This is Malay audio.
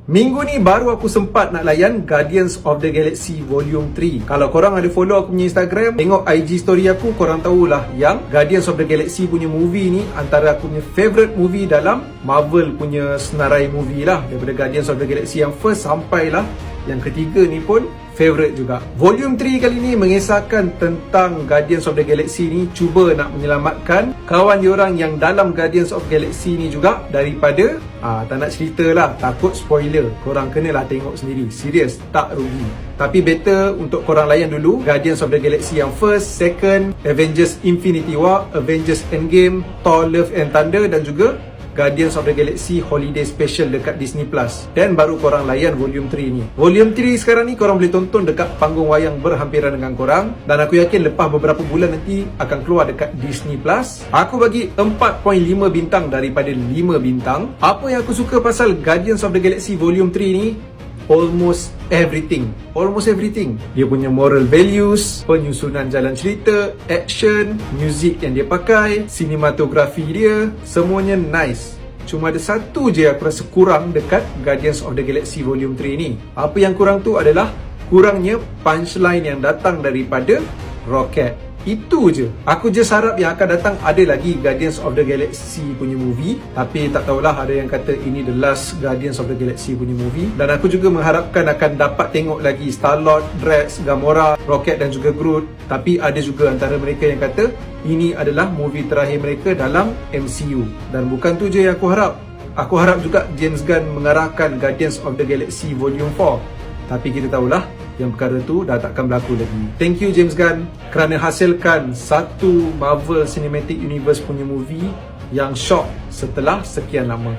Minggu ni baru aku sempat nak layan Guardians of the Galaxy Volume 3. Kalau korang ada follow aku punya Instagram, tengok IG story aku, korang tahulah yang Guardians of the Galaxy punya movie ni antara aku punya favourite movie dalam Marvel punya senarai movie lah. Daripada Guardians of the Galaxy yang first sampailah yang ketiga ni pun favourite juga. Volume 3 kali ni mengisahkan tentang Guardians of the Galaxy ni cuba nak menyelamatkan kawan diorang yang dalam Guardians of the Galaxy ni juga daripada tak nak cerita lah, takut spoiler. Korang kenalah tengok sendiri. Serius, tak rugi. Tapi better untuk korang layan dulu Guardians of the Galaxy yang first, second, Avengers Infinity War, Avengers Endgame, Thor Love and Thunder dan juga Guardians of the Galaxy Holiday Special dekat Disney Plus. Dan baru korang layan Volume 3 ni. Volume 3 sekarang ni korang boleh tonton dekat panggung wayang berhampiran dengan korang. Dan aku yakin lepas beberapa bulan nanti akan keluar dekat Disney Plus. Aku bagi 4.5 bintang daripada 5 bintang. Apa yang aku suka pasal Guardians of the Galaxy Volume 3 ni? Almost everything. Dia punya moral values, penyusunan jalan cerita, action, music yang dia pakai, sinematografi dia, semuanya nice. Cuma ada satu je aku rasa kurang dekat Guardians of the Galaxy Volume 3 ni. Apa yang kurang tu adalah kurangnya punchline yang datang daripada Rocket. Itu je. Aku just harap yang akan datang ada lagi Guardians of the Galaxy punya movie. Tapi tak tahulah, ada yang kata ini the last Guardians of the Galaxy punya movie. Dan aku juga mengharapkan akan dapat tengok lagi Star-Lord, Drax, Gamora, Rocket dan juga Groot. Tapi ada juga antara mereka yang kata ini adalah movie terakhir mereka dalam MCU. Dan bukan tu je yang aku harap. Aku harap juga James Gunn mengarahkan Guardians of the Galaxy Volume 4. Tapi kita tahulah yang perkara tu dah takkan berlaku lagi. Thank you James Gunn kerana hasilkan satu Marvel Cinematic Universe punya movie yang shock setelah sekian lama.